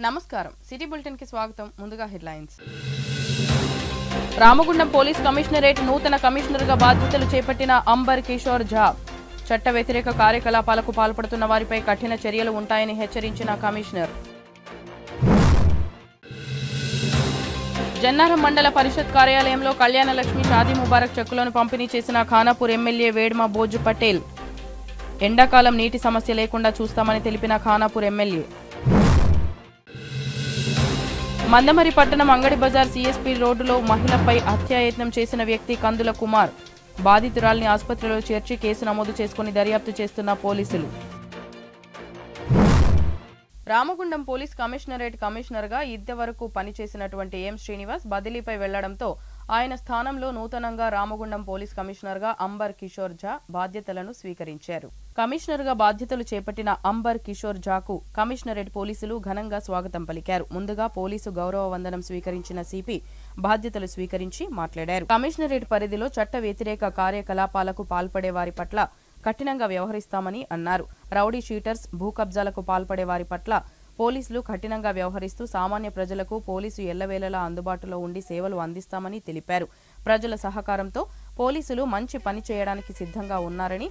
నమస్కారం city bulletin కి స్వాగతం ముందుగా హెడ్లైన్స్ రామగుండం పోలీస్ కమిషనరేట్ నూతన కమిషనర్ గా బాధ్యతలు చేపట్టిన అంబర్ కిషోర్ ఝా చట్ట వ్యతిరేక కార్యకలాపాలకు పాల్పడుతున్న వారిపై కఠిన చర్యలు ఉంటాయని హెచ్చరించిన కమిషనర్ జన్నారం మండల పరిషత్ కార్యాలయంలో కళ్యాణ లక్ష్మి షాదీ ముబారక్ చెక్కులను పంపిణీ చేసిన ఖానాపూర్ ఎమ్మెల్యే వేడ్మ బోజు పటేల్ ఎండాకాలం నీటి సమస్య లేకుండా చూస్తామని తెలిపిన ఖానాపూర్ ఎమ్మెల్యే మందమరి పట్టణం అంగడి బజార్ సిఎస్పీ రోడ్డులో మహిళపై హత్యాయత్నం చేసిన వ్యక్తి కందుల కుమార్ బాధితురాల్ని ఆసుపత్రిలో చేర్చి కేసు నమోదు చేసుకుని దర్యాప్తు చేస్తున్న పోలీసులు రామగుండం పోలీస్ కమిషనరేట్ కమిషనర్గా ఇదివరకు పనిచేసినటువంటి ఎం శ్రీనివాస్ బదిలీపై వెళ్లడంతో ఆయన స్థానంలో నూతనంగా రామగుండం పోలీస్ కమిషనర్గా అంబర్ కిషోర్ ఝా బాధ్యతలను స్వీకరించారు. కమిషనర్గా బాధ్యతలు చేపట్టిన అంబర్ కిషోర్ ఝాకు కమిషనరేట్ పోలీసులు ఘనంగా స్వాగతం పలికారు. ముందుగా పోలీసు గౌరవ వందనం స్వీకరించిన సిపి బాధ్యతలు స్వీకరించి మాట్లాడారు. కమిషనరేట్ పరిధిలో చట్ట వ్యతిరేక కార్యకలాపాలకు పాల్పడే వారి పట్ల కఠినంగా వ్యవహరిస్తామని అన్నారు. రౌడీ షీటర్స్, భూ కబ్జాలకు పాల్పడే వారి పట్ల పోలీసులు కఠినంగా వ్యవహరిస్తూ సామాన్య ప్రజలకు పోలీసు ఎల్లవేళలా అందుబాటులో ఉండి సేవలు అందిస్తామని తెలిపారు. ప్రజల సహకారంతో పోలీసులు మంచి పని చేయడానికి సిద్ధంగా ఉన్నారని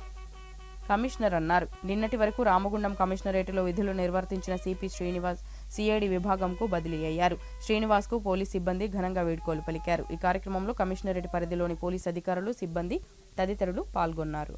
కమిషనర్ అన్నారు. నిన్నటి వరకు రామగుండం కమిషనరేటులో విధులు నిర్వర్తించిన సిపి శ్రీనివాస్ సిఐడి విభాగంకు బదిలీ అయ్యారు. శ్రీనివాస్ కు పోలీస్ సిబ్బంది ఘనంగా వీడ్కోలు పలికారు. ఈ కార్యక్రమంలో కమిషనరేట్ పరిధిలోని పోలీస్ అధికారులు, సిబ్బంది తదితరులు పాల్గొన్నారు.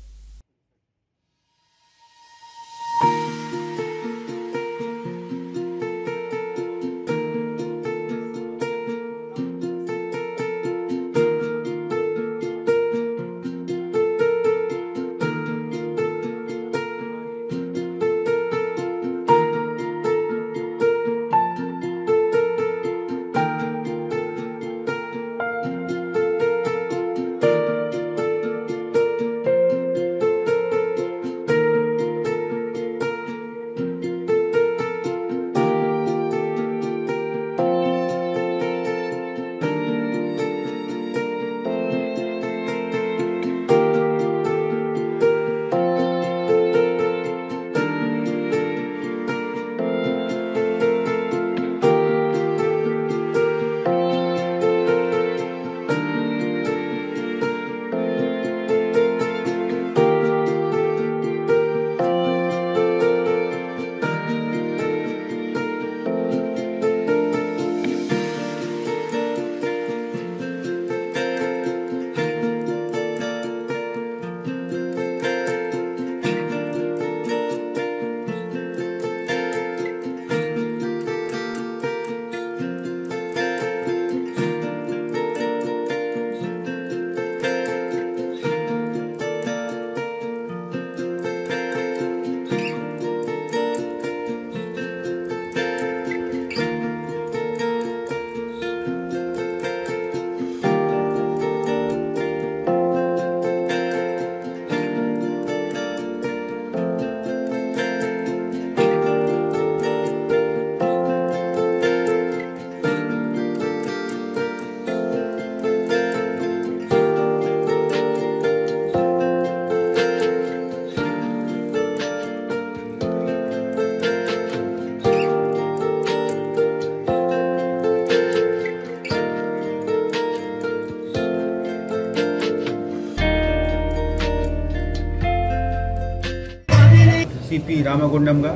సిపి రామగుండంగా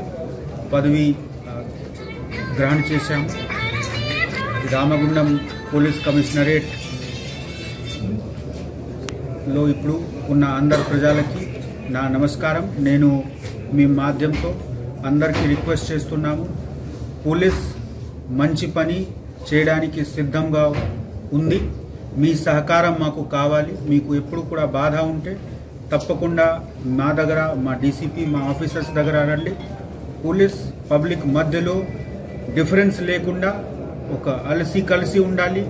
పదవి గ్రహణ చేశాము. రామగుండం పోలీస్ కమిషనరేట్లో ఇప్పుడు ఉన్న అందరు ప్రజలకి నా నమస్కారం. నేను మీ మాధ్యమంతో అందరికీ రిక్వెస్ట్ చేస్తున్నాము, పోలీస్ మంచి పని చేయడానికి సిద్ధంగా ఉంది. మీ సహకారం మాకు కావాలి. మీకు ఎప్పుడు కూడా బాధ ఉంటే తప్పకుండా మా దగ్గర, మా డీసీపీ, మా ఆఫీసర్స్ దగ్గర రండి. పోలీస్ పబ్లిక్ మధ్యలో డిఫరెన్స్ లేకుండా ఒక కలిసి ఉండాలి.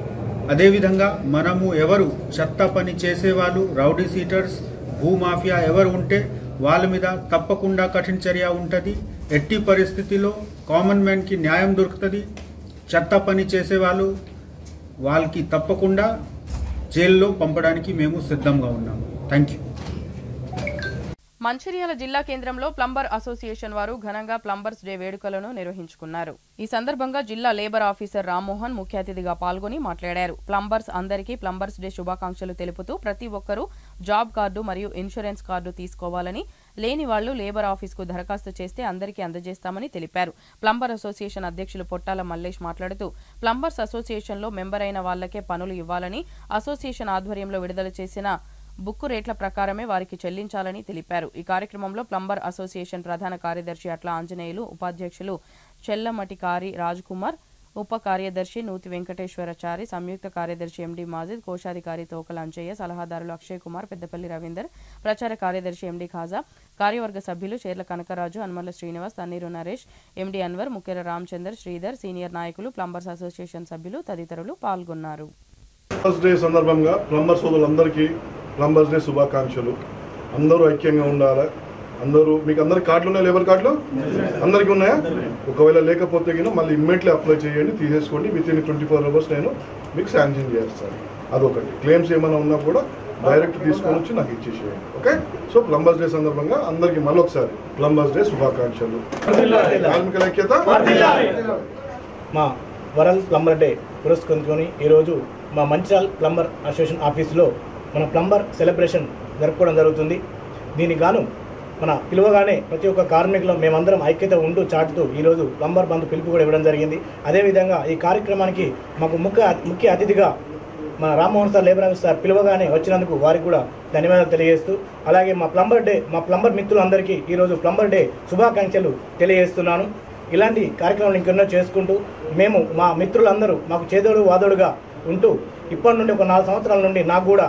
అదేవిధంగా మనము ఎవరు చెత్త పని చేసేవాళ్ళు, రౌడీ సీటర్స్, భూమాఫియా ఎవరు ఉంటే వాళ్ళ మీద తప్పకుండా కఠిన చర్య ఉంటుంది. ఎట్టి పరిస్థితిలో కామన్ మ్యాన్కి న్యాయం దొరుకుతుంది. చెత్త పని చేసేవాళ్ళు వాళ్ళకి తప్పకుండా జైల్లో పంపడానికి మేము సిద్ధంగా ఉన్నాము. Thank you. మంచిర్యాల జిల్లా కేంద్రంలో ప్లంబర్ అసోసియేషన్ వారు ఘనంగా ప్లంబర్స్ డే వేడుకలను నిర్వహించుకున్నారు. ఈ సందర్భంగా జిల్లా లేబర్ ఆఫీసర్ రామ్మోహన్ ముఖ్య అతిథిగా పాల్గొని మాట్లాడారు. ప్లంబర్స్ అందరికీ ప్లంబర్స్ డే శుభాకాంక్షలు తెలుపుతూ ప్రతి ఒక్కరూ జాబ్ కార్డు మరియు ఇన్సూరెన్స్ కార్డు తీసుకోవాలని, లేని వాళ్లు లేబర్ ఆఫీస్కు దరఖాస్తు చేస్తే అందరికీ అందజేస్తామని తెలిపారు. ప్లంబర్ అసోసియేషన్ అధ్యక్షులు పొట్టాల మల్లేష్ మాట్లాడుతూ ప్లంబర్స్ అసోసియేషన్లో మెంబర్ అయిన వాళ్లకే పనులు ఇవ్వాలని, అసోసియేషన్ ఆధ్వర్యంలో విడుదల చేసిన బుక్కు రేట్ల ప్రకారమే వారికి చెల్లించాలని తెలిపారు. ఈ కార్యక్రమంలో ప్లంబర్ అసోసియేషన్ ప్రధాన కార్యదర్శి అట్ల ఆంజనేయులు, ఉపాధ్యక్షులు చెల్లమటి కారి రాజ్కుమార్, ఉప కార్యదర్శి నూతి వెంకటేశ్వరచారి, సంయుక్త కార్యదర్శి ఎండి మాజిద్, కోశాధికారి తోకల అంజయ్య, సలహాదారులు అక్షయ్ కుమార్, పెద్దపల్లి రవీందర్, ప్రచార కార్యదర్శి ఎండి ఖాజా, కార్యవర్గ సభ్యులు చేర్ల కనకరాజు, అన్మల్ల శ్రీనివాస్, తన్నీరు నరేష్, ఎండి అన్వర్, ముఖ్యర రామచందర్, శ్రీధర్, సీనియర్ నాయకులు, ప్లంబర్స్ అసోసియేషన్ సభ్యులు తదితరులు పాల్గొన్నారు. సందర్భంగా ప్లంబర్ సోదరులందరికీ ప్లంబర్స్ డే శుభాకాంక్షలు. అందరూ ఐక్యంగా ఉండాలి. మీకు అందరికి కార్డులు ఉన్నాయి, లేబర్ కార్డులు అందరికీ ఉన్నాయా? ఒకవేళ లేకపోతే కింద మళ్ళీ ఇమ్మీడియట్లీ అప్లై చేయండి, తీసేసుకోండి. విత్ ఇన్ 24 hours నేను మీకు శాంక్షన్ చేస్తాను. అదొకటి. క్లెయిమ్స్ ఏమైనా ఉన్నా కూడా డైరెక్ట్ తీసుకొని వచ్చి నాకు ఇచ్చేసేయండి. ఓకే. సో ప్లంబర్స్ డే సందర్భంగా అందరికీ మళ్ళొకసారి ప్లంబర్స్ డే శుభాకాంక్షలు. కార్మికుల ఐక్యత. మా వరల్డ్ ప్లంబర్ డే పురస్కరించుకొని ఈరోజు మా మంచిర్యాల ప్లంబర్ అసోసియేషన్ ఆఫీసులో మన ప్లంబర్ సెలబ్రేషన్ జరుపుకోవడం జరుగుతుంది. దీనికి గాను మన పిలువగానే ప్రతి ఒక్క కార్మికులు మేమందరం ఐక్యత ఉంటూ చాటుతూ ఈరోజు ప్లంబర్ బంధు పిలుపు కూడా ఇవ్వడం జరిగింది. అదేవిధంగా ఈ కార్యక్రమానికి మాకు ముఖ్య అతిథిగా మన Rammohan sir labour office sir పిలువగానే వచ్చినందుకు వారికి కూడా ధన్యవాదాలు తెలియజేస్తూ, అలాగే మా ప్లంబర్ మిత్రులందరికీ ఈరోజు ప్లంబర్ డే శుభాకాంక్షలు తెలియజేస్తున్నాను. ఇలాంటి కార్యక్రమాలు ఇంకెన్నో చేసుకుంటూ మేము మా మిత్రులందరూ మాకు చేదోడు వాదోడుగా ఉంటూ ఇప్పటి నుండి ఒక 4 సంవత్సరాల నుండి నాకు కూడా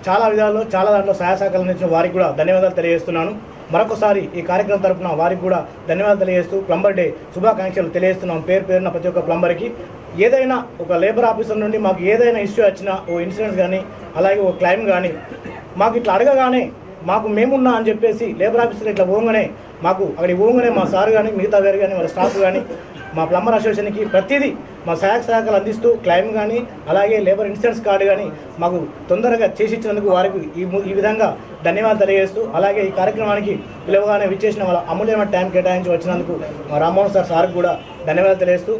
చాలా విధాల్లో చాలా దాంట్లో సహాయ సహకారాలు అందించిన వారికి కూడా ధన్యవాదాలు తెలియజేస్తున్నాను. మరొకసారి ఈ కార్యక్రమం తరఫున వారికి కూడా ధన్యవాదాలు తెలియజేస్తూ ప్లంబర్ డే శుభాకాంక్షలు తెలియజేస్తున్నాం. పేరున ప్రతి ఒక్క ప్లంబర్కి. ఏదైనా ఒక లేబర్ ఆఫీసర్ నుండి మాకు ఏదైనా ఇష్యూ వచ్చినా, ఓ ఇన్సూరెన్స్ కానీ అలాగే ఓ క్లెయిమ్ కానీ మాకు ఇట్లా అడగగానే మాకు మేమున్నా అని చెప్పేసి లేబర్ ఆఫీసర్ ఇట్లా పోగానే మాకు అక్కడికి పోగానే మా సార్ కానీ మిగతా వేరు కానీ వాళ్ళ స్టాఫ్ కానీ మా ప్లంబర్ అసోసియేషన్కి ప్రతిదీ మా సహాయకాలు అందిస్తూ క్లెయిమ్ కానీ అలాగే లేబర్ ఇన్సూరెన్స్ కార్డు కానీ మాకు తొందరగా చేసి ఇచ్చినందుకు వారికి ఈ విధంగా ధన్యవాదాలు తెలియజేస్తూ, అలాగే ఈ కార్యక్రమానికి పిలవగానే విచ్చేసిన వాళ్ళ అమూల్యమైన టైం కేటాయించి వచ్చినందుకు మా రామ్మోహన్ సార్కి కూడా ధన్యవాదాలు తెలియజేస్తూ,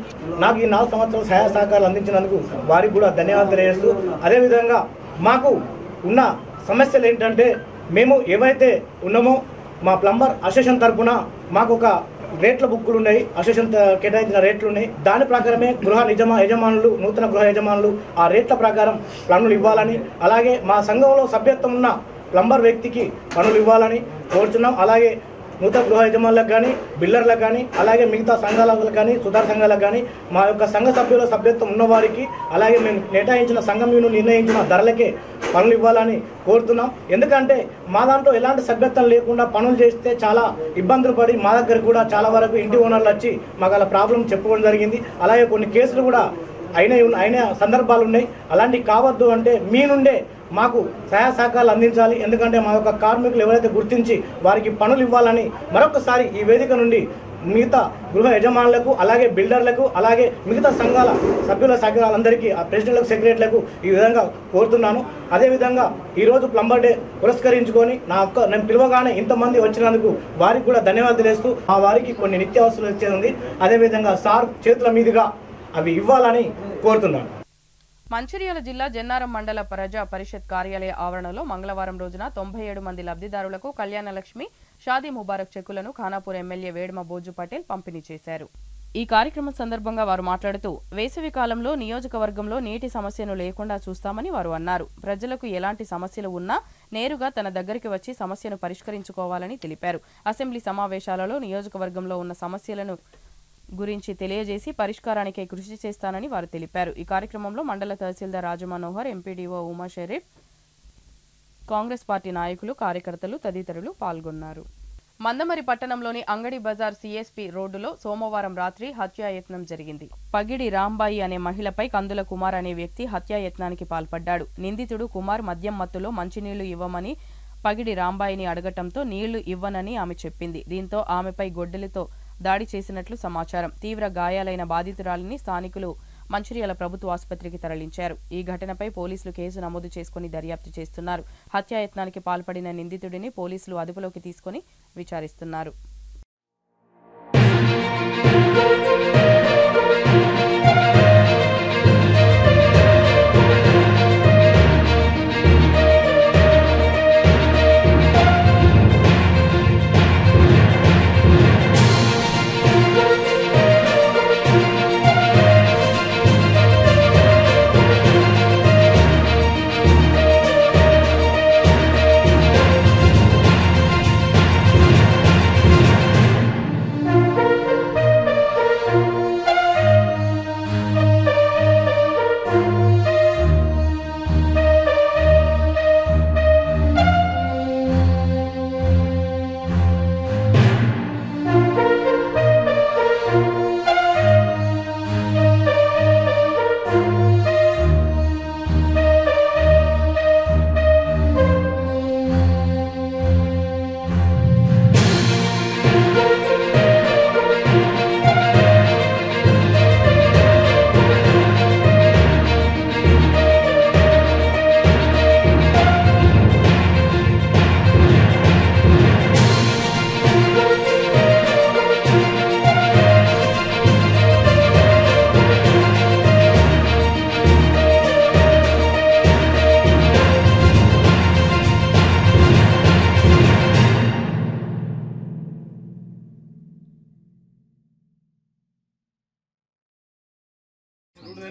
నాకు ఈ 4 సంవత్సరాల సహాయ సహకారాలు అందించినందుకు వారికి కూడా ధన్యవాదాలు తెలియజేస్తూ, అదేవిధంగా మాకు ఉన్న సమస్యలు ఏంటంటే మేము ఏవైతే ఉన్నామో మా ప్లంబర్ అసోసియేషన్ తరఫున మాకు ఒక రేట్ల బుక్కులు ఉన్నాయి, అసోసియేషన్ కేటాయించిన రేట్లు ఉన్నాయి. దాని ప్రకారమే యజమానులు నూతన గృహ యజమానులు ఆ రేట్ల ప్రకారం పనులు ఇవ్వాలని, అలాగే మా సంఘంలో సభ్యత్వం ఉన్న ప్లంబర్ వ్యక్తికి పనులు ఇవ్వాలని కోరుతున్నాం. అలాగే నూతన గృహ యజమానులకు కానీ, బిల్డర్లకు కానీ, అలాగే మిగతా సంఘాలకు కానీ, సుధార్ సంఘాలకు కానీ మా యొక్క సంఘ సభ్యుల సభ్యత్వం ఉన్నవారికి, అలాగే మేము కేటాయించిన సంఘం నిర్ణయించిన ధరలకే పనులు ఇవ్వాలని కోరుతున్నాం. ఎందుకంటే మా దాంట్లో ఎలాంటి సభ్యత్వం లేకుండా పనులు చేస్తే చాలా ఇబ్బందులు పడి మా దగ్గర కూడా చాలా వరకు ఇంటి ఓనర్లు వచ్చి మాకు అలా ప్రాబ్లం చెప్పుకోవడం జరిగింది. అలాగే కొన్ని కేసులు కూడా అయిన సందర్భాలు ఉన్నాయి. అలాంటివి కావద్దు అంటే మీ నుండే మాకు సహాయ సహకారాలు అందించాలి. ఎందుకంటే మా యొక్క కార్మికులు ఎవరైతే గుర్తించి వారికి పనులు ఇవ్వాలని మరొకసారి ఈ వేదిక నుండి మిగతా గృహ యజమానులకు, అలాగే బిల్డర్లకు, అలాగే మిగతా సంఘాల సభ్యుల సభ్యులందరికీ, ఆ ప్రెసిడెంట్లకు, సెక్రటరీలకు ఈ విధంగా కోరుతున్నాను. అదేవిధంగా ఈరోజు ప్లంబర్ డే పురస్కరించుకొని నేను పిలవగానే ఇంతమంది వచ్చినందుకు వారికి కూడా ధన్యవాదాలు తెలియజేస్తూ, ఆ వారికి కొన్ని నిత్యావసరాలు ఇచ్చేది, అదేవిధంగా సార్ చేతుల మీదుగా అవి ఇవ్వాలని కోరుతున్నాను. మంచిర్యాల జిల్లా జన్నారం మండల ప్రజా పరిషత్ కార్యాలయ ఆవరణలో మంగళవారం రోజున 97 మంది లబ్ధిదారులకు కళ్యాణలక్ష్మి, షాదీ ముబారక్ చెక్కులను ఖానాపూర్ ఎమ్మెల్యే వేడమ బోజు పటేల్ పంపిణీ చేశారు. ఈ కార్యక్రమం సందర్భంగా వారు మాట్లాడుతూ వేసవి కాలంలో నియోజకవర్గంలో నీటి సమస్యను లేకుండా చూస్తామని వారు అన్నారు. ప్రజలకు ఎలాంటి సమస్యలు ఉన్నా నేరుగా తన దగ్గరికి వచ్చి సమస్యను పరిష్కరించుకోవాలని తెలిపారు. అసెంబ్లీ సమావేశాలలో నియోజకవర్గంలో ఉన్న సమస్యలను గురించి తెలియజేసి పరిష్కారానికై కృషి చేస్తానని వారు తెలిపారు. ఈ కార్యక్రమంలో మండల తహసీల్దార్ రాజమనోహర్, ఎంపీడీఓ ఉమా షరీఫ్, కాంగ్రెస్ పార్టీ నాయకులు, కార్యకర్తలు తదితరులు పాల్గొన్నారు. మందమరి పట్టణంలోని అంగడి బజార్ సిఎస్పీ రోడ్డులో సోమవారం రాత్రి హత్యాయత్నం జరిగింది. పగిడి రాంబాయి అనే మహిళపై కందుల కుమార్ అనే వ్యక్తి హత్యాయత్నానికి పాల్పడ్డాడు. నిందితుడు కుమార్ మద్యం మత్తులో మంచినీళ్లు ఇవ్వమని పగిడి రాంబాయిని అడగటంతో నీళ్లు ఇవ్వనని ఆమె చెప్పింది. దీంతో ఆమెపై గొడ్డలితో దాడి చేసినట్లు సమాచారం. తీవ్ర గాయాలైన బాధితురాలిని స్థానికులు మంచిర్యాల ప్రభుత్వ ఆసుపత్రికి తరలించారు. ఈ ఘటనపై పోలీసులు కేసు నమోదు చేసుకుని దర్యాప్తు చేస్తున్నారు. హత్యాయత్నానికి పాల్పడిన నిందితుడిని పోలీసులు అదుపులోకి తీసుకుని విచారిస్తున్నారు.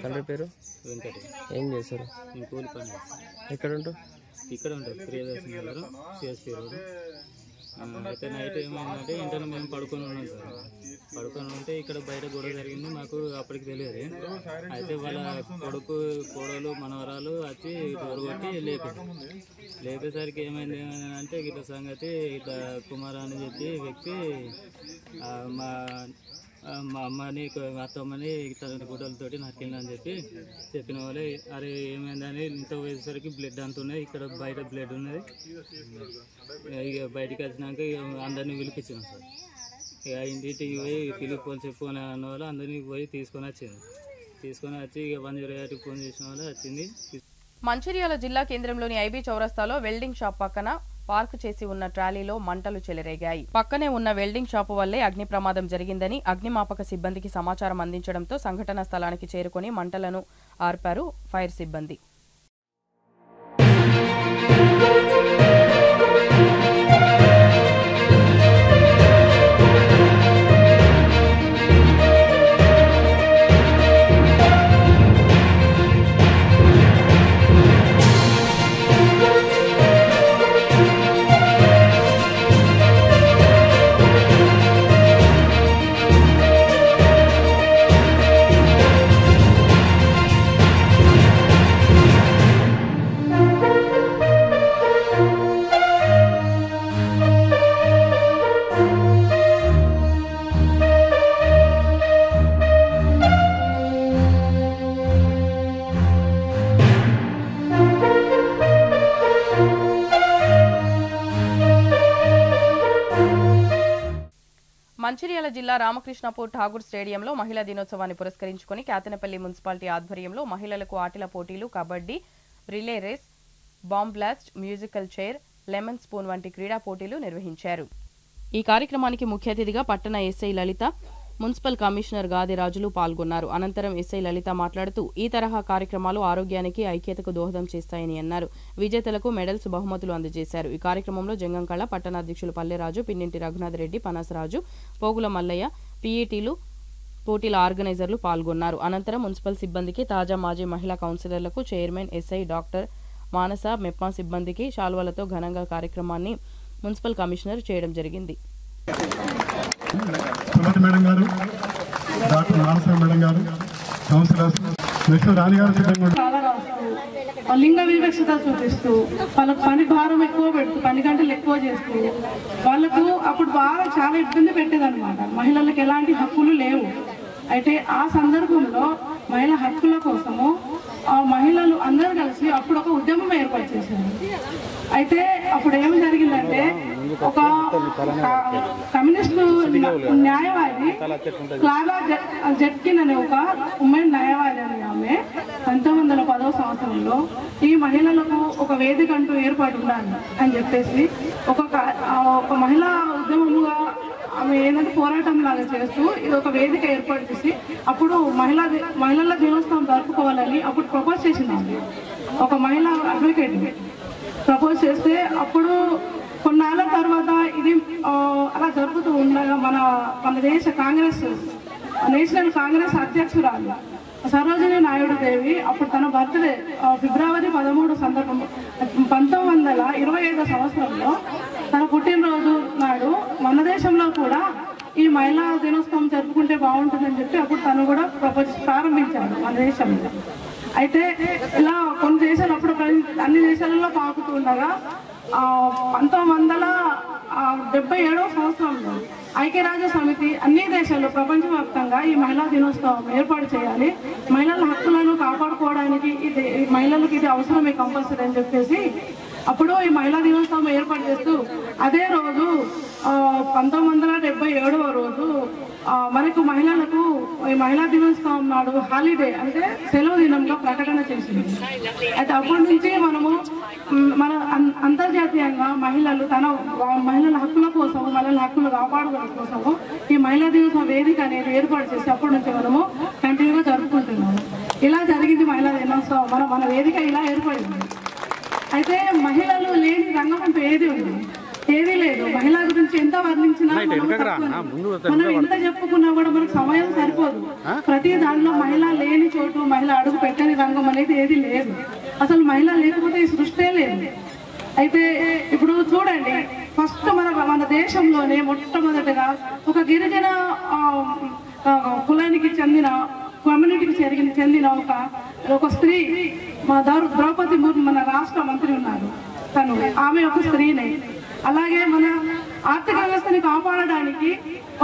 తండ్రి పేరు వెంకట. ఏం చేశారు? నేను కూలి పని ఎక్కడ ఉంటావు? ఇక్కడ ఉంటుంది ప్రియదర్శన్ గారు సిఎస్పీ రోడ్. అయితే నైట్ ఏమైందంటే ఇంటర్లో మేము పడుకొని ఉన్నాం సార్. పడుకొని ఉంటే ఇక్కడ బయట గొడవ జరిగింది. మాకు అప్పటికి తెలియదు. అయితే వాళ్ళ కోడలు మనవరాలు వచ్చి డోర్ కొట్టి లేపేసరికి ఏమైంది అంటే ఇట్లా సంగతి ఇట్లా కుమార్ అని చెప్పి వ్యక్తి మా అమ్మని అత్తమ్మని తన గుడ్డలతోటి నరికిందని చెప్పి చెప్పిన వాళ్ళే. అరే ఏమైందని ఇంత పోయేసరికి బ్లడ్ అంత ఉన్నది, ఇక్కడ బయట బ్లడ్ ఉన్నది. ఇక బయటికి వచ్చినాక అందరినీ పిలిపించాం సార్. ఇక ఇంటికి పోయి పిలిపోని చెప్పు అని అన్న వాళ్ళు అందరినీ పోయి తీసుకొని వచ్చి ఇక 108కి ఫోన్ చేసిన వాళ్ళు వచ్చింది. మంచిర్యాల జిల్లా కేంద్రంలోని ఐబీ చౌరస్తాలో వెల్డింగ్ షాప్ పక్కన పార్క్ చేసి ఉన్న ట్రాలీలో మంటలు చెలరేగాయి. పక్కనే ఉన్న వెల్డింగ్ షాపు వల్లే అగ్ని ప్రమాదం జరిగిందని అగ్నిమాపక సిబ్బందికి సమాచారం అందించడంతో సంఘటనా స్థలానికి చేరుకుని మంటలను ఆర్పారు ఫైర్ సిబ్బంది. మంచిర్యాల జిల్లా రామకృష్ణపూర్ ఠాగూర్ స్టేడియంలో మహిళా దినోత్సవాన్ని పురస్కరించుకుని కేతనపల్లి మున్సిపాలిటీ ఆధ్వర్యంలో మహిళలకు ఆటల పోటీలు, kabaddi, relay race, bomb blast, musical chair, lemon spoon వంటి క్రీడా పోటీలు నిర్వహించారు. ఈ కార్యక్రమానికి ముఖ్య అతిథిగా పట్టణ SI Lalitha, municipal commissioner Gadirajulu పాల్గొన్నారు. అనంతరం ఎస్ఐ లలిత మాట్లాడుతూ ఈ తరహా కార్యక్రమాలు ఆరోగ్యానికి, ఐక్యతకు దోహదం చేస్తాయని అన్నారు. విజేతలకు మెడల్స్, బహుమతులు అందజేశారు. ఈ కార్యక్రమంలో జంగంకళ పట్టణాధ్యక్షులు పల్లెరాజు, పిన్నింటి రఘునాథ్ రెడ్డి, పనసరాజు, పోగుల మల్లయ్య, పీఈటీలు, పోటీల ఆర్గనైజర్లు పాల్గొన్నారు. అనంతరం మున్సిపల్ సిబ్బందికి, తాజా మాజీ మహిళా కౌన్సిలర్లకు, చైర్మన్, ఎస్ఐ డాక్టర్ మానస, మెప్మా సిబ్బందికి శాల్వాలతో ఘనంగా కార్యక్రమాన్ని మున్సిపల్ కమిషనర్ చేయడం జరిగింది. మేడం గారు, డాక్టర్ మానస మేడం గారు, కౌన్సిలర్స్, నెక్స్ట్ రాణి గారు లింగ వివక్షత చూపిస్తూ వాళ్ళకు పని భారం ఎక్కువ పెడుతూ 10 గంటలు ఎక్కువ చేస్తూ వాళ్ళకు అప్పుడు బాగా చాలా ఇబ్బంది పెట్టేదన్నమాట. మహిళలకు ఎలాంటి హక్కులు లేవు. అయితే ఆ సందర్భంలో మహిళా హక్కుల కోసము ఆ మహిళలు అందరూ కలిసి అప్పుడు ఒక ఉద్యమం ఏర్పాటు చేశారు. అయితే అప్పుడు ఏమి జరిగిందంటే ఒక కమ్యూనిస్టు న్యాయవాది క్లారా జెట్కిన్ అనే ఒక ఉమెన్ న్యాయవాది అని ఆమె 1910వ సంవత్సరంలో ఈ మహిళలకు ఒక వేదిక అంటూ ఏర్పాటు ఉండాలి అని చెప్పేసి ఒక మహిళా ఉద్యమముగా ఆమె ఏంటంటే పోరాటం లాగా చేస్తూ ఇది ఒక వేదిక ఏర్పాటు చేసి అప్పుడు మహిళల దినోత్సవం జరుపుకోవాలని అప్పుడు ప్రపోజ్ చేసింది. ఒక మహిళా అడ్వకేట్ ప్రపోజ్ చేస్తే అప్పుడు కొన్నాళ్ళ తర్వాత ఇది అలా జరుపుతూ ఉండగా మన దేశ నేషనల్ కాంగ్రెస్ అధ్యక్షురాలు సరోజిని నాయుడు దేవి అప్పుడు తన బర్త్డే ఫిబ్రవరి 13 సందర్భం 1925వ సంవత్సరంలో తన పుట్టినరోజు నాడు మన దేశంలో కూడా ఈ మహిళా దినోత్సవం జరుపుకుంటే బాగుంటుందని చెప్పి అప్పుడు తను కూడా ప్రారంభించాడు మన దేశంలో. అయితే ఇలా కొన్ని దేశాలు అప్పుడు అన్ని దేశాలలో పాకుతూ ఉండగా 1977వ సంవత్సరంలో ఐక్యరాజ్య సమితి అన్ని దేశాల్లో ప్రపంచవ్యాప్తంగా ఈ మహిళా దినోత్సవం ఏర్పాటు చేయాలి, మహిళల హక్కులను కాపాడుకోవడానికి మహిళలకు ఇది అవసరమే కంపల్సరీ అని చెప్పేసి అప్పుడు ఈ మహిళా దినోత్సవం ఏర్పాటు చేస్తూ అదే రోజు 1977వ రోజు మనకు మహిళలకు ఈ మహిళా దినోత్సవం నాడు హాలిడే అంటే సెలవు దినంగా ప్రకటన చేసింది. అయితే అప్పటి నుంచి మన అంతర్జాతీయంగా మహిళల హక్కుల కోసం మహిళల హక్కులు కాపాడుకోవడం కోసము ఈ మహిళా దినోత్సవం వేదిక అనేది ఏర్పాటు చేసి అప్పటి నుంచి మనము కంటిన్యూగా జరుపుకుంటున్నాము. ఇలా జరిగింది మహిళా దినోత్సవం, మన వేదిక ఇలా ఏర్పడింది. అయితే మహిళలు లేని రంగం అంటూ ఏది లేదు. మహిళల గురించి ఎంత వర్ణించినా మనం ఎంత చెప్పుకున్నా కూడా మనకు సమయం సరిపోదు. ప్రతి దాంట్లో మహిళ లేని చోటు, మహిళ అడుగు పెట్టని రంగం అనేది ఏది లేదు. అసలు మహిళ లేకపోతే ఈ సృష్టే లేదు. అయితే ఇప్పుడు చూడండి, ఫస్ట్ మన దేశంలోనే మొట్టమొదటిగా ఒక గిరిజన కులానికి చెందిన కమ్యూనిటీకి చెందిన ఒక స్త్రీ ద్రౌపది ముర్ము మన రాష్ట్ర మంత్రి ఉన్నారు. ఆమె ఒక స్త్రీనే. అలాగే మన ఆర్థిక వ్యవస్థని కాపాడడానికి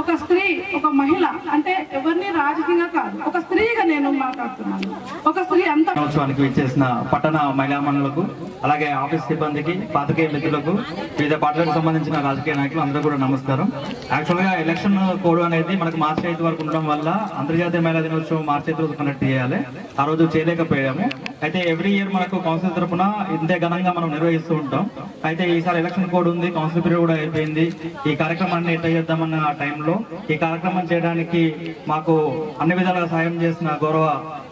ఒక స్త్రీ, ఒక మహిళ అంటే ఎవరిని రాజకీయంగా కాదు, ఒక స్త్రీగా నేను మాట్లాడుతున్నాను. ఒక స్త్రీ దినోత్సవానికి విచ్చేసిన పట్టణ మహిళామణులకు, అలాగే ఆఫీస్ సిబ్బందికి, పాత్రికేయ మిత్రులకు, వివిధ పార్టీలకు సంబంధించిన రాజకీయ నాయకులు అందరూ కూడా నమస్కారం. యాక్చువల్గా ఎలక్షన్ కోడ్ అనేది మనకు మార్చి 5 వరకు ఉండడం వల్ల అంతర్జాతీయ మహిళా దినోత్సవం మార్చి 5 రోజు కండక్ట్ చేయాలి. ఆ రోజు చేయలేకపోయాము. అయితే ఎవ్రీ ఇయర్ మనకు కౌన్సిల్ తరఫున ఇంతే ఘనంగా మనం నిర్వహిస్తూ ఉంటాం. అయితే ఈసారి ఎలక్షన్ కోడ్ ఉంది, కౌన్సిల్ పీరియడ్ కూడా అయిపోయింది. ఈ కార్యక్రమాన్ని ఎట్లా చేద్దామన్న టైంలో ఈ కార్యక్రమం చేయడానికి మాకు అన్ని విధాలుగా సాయం చేసిన గౌరవ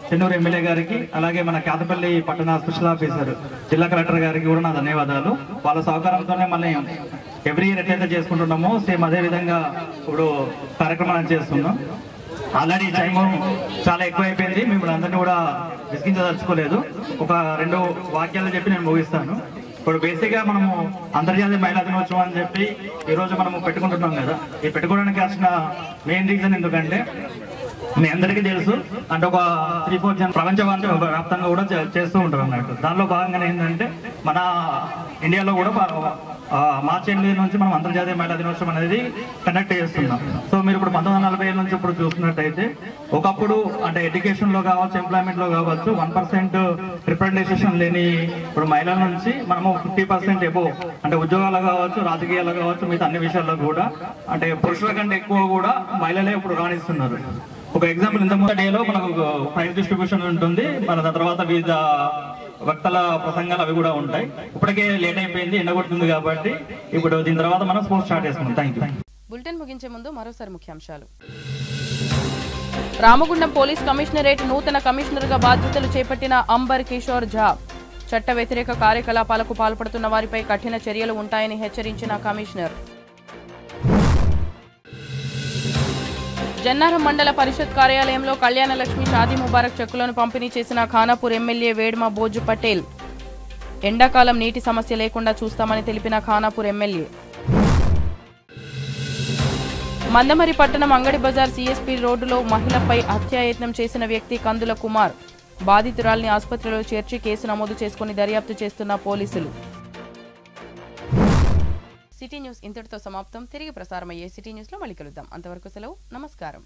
చెన్నూరు ఎమ్మెల్యే గారికి, అలాగే మన కేతపల్లి పట్టణ స్పెషల్ ఆఫీసర్ జిల్లా కలెక్టర్ గారికి కూడా నా ధన్యవాదాలు. వాళ్ళ సహకారంతోనే మనం ఎవ్రీ ఇయర్ ఎట్లయితే చేసుకుంటున్నామో సేమ్ అదే విధంగా ఇప్పుడు కార్యక్రమాలను చేస్తున్నాం. ఆల్రెడీ టైం చాలా ఎక్కువ అయిపోయింది, మిమ్మల్ని అందరినీ కూడా విసిగించదలుచుకోలేదు. ఒక 2 వాక్యాలు చెప్పి నేను ముగిస్తాను. ఇప్పుడు బేసిక్ గా మనము అంతర్జాతీయ మహిళా దినోత్సవం అని చెప్పి ఈ రోజు మనము పెట్టుకుంటున్నాం కదా. ఈ పెట్టుకోవడానికి వచ్చిన మెయిన్ రీజన్ ఎందుకంటే మీ అందరికీ తెలుసు, అంటే ఒక 3-4 ప్రపంచ వ్యాప్తంగా కూడా చేస్తూ ఉంటారు అన్నట్టు. దానిలో భాగంగానే ఏంటంటే మన ఇండియాలో కూడా మార్చి 8 నుంచి మనం అంతర్జాతీయ మహిళా దినోత్సవం అనేది కండక్ట్ చేస్తున్నాం. సో మీరు ఇప్పుడు 1947 నుంచి ఇప్పుడు చూస్తున్నట్టయితే ఒకప్పుడు అంటే ఎడ్యుకేషన్ లో కావచ్చు, ఎంప్లాయ్మెంట్ లో కావచ్చు 1% రిప్రజెంటేషన్ లేని ఇప్పుడు మహిళల నుంచి మనము 50% ఎబో అంటే ఉద్యోగాలు కావచ్చు, రాజకీయాలు కావచ్చు, మిగతా అన్ని విషయాల్లో కూడా అంటే పురుషుల కంటే ఎక్కువ కూడా మహిళలే ఇప్పుడు రాణిస్తున్నారు. ఒక ఎగ్జాంపుల్, ఇంతకుముందు డేలో మనకు ప్రైజ్ డిస్ట్రిబ్యూషన్ ఉంటుంది, మన దాని తర్వాత వివిధ వక్తల ప్రసంగాలు అవి కూడా ఉంటాయి. ఇప్పటికే లేట్ అయిపోయింది, ఎండగొడుతుంది కాబట్టి ఇప్పుడు దీని తర్వాత మనం స్పోర్ట్స్ స్టార్ట్ చేసుకుంటాం. Thank you. బులెటిన్ ముగించే ముందు మరోసారి ముఖ్యాంశాలు. రామగుండం పోలీస్ కమిషనరేట్ నూతన కమిషనర్ గా బాధ్యతలు చేపట్టిన అంబర్ కిషోర్ ఝా. చట్ట వ్యతిరేక కార్యకలాపాలకు పాల్పడుతున్న వారిపై కఠిన చర్యలు ఉంటాయని హెచ్చరించిన కమిషనర్. జన్నారం మండల పరిషత్ కార్యాలయంలో కళ్యాణ లక్ష్మి షాదీ ముబారక్ చెక్కులను పంపిణీ చేసిన ఖానాపూర్ ఎమ్మెల్యే వేడ్మ బోజు పటేల్. ఎండాకాలం నీటి సమస్య లేకుండా చూస్తామని తెలిపిన ఖానాపూర్ ఎమ్మెల్యే. మందమరి పట్టణం అంగడి బజార్ సిఎస్పీ రోడ్డులో మహిళపై హత్యాయత్నం చేసిన వ్యక్తి కందుల కుమార్. బాధితురాల్ని ఆసుపత్రిలో చేర్చి కేసు నమోదు చేసుకుని దర్యాప్తు చేస్తున్న పోలీసులు. సిటీ న్యూస్ ఇంతటితో సమాప్తం. తిరిగి ప్రసారమయ్యే సిటీ న్యూస్లో మళ్ళీ కలుద్దాం. అంతవరకు సెలవు. నమస్కారం.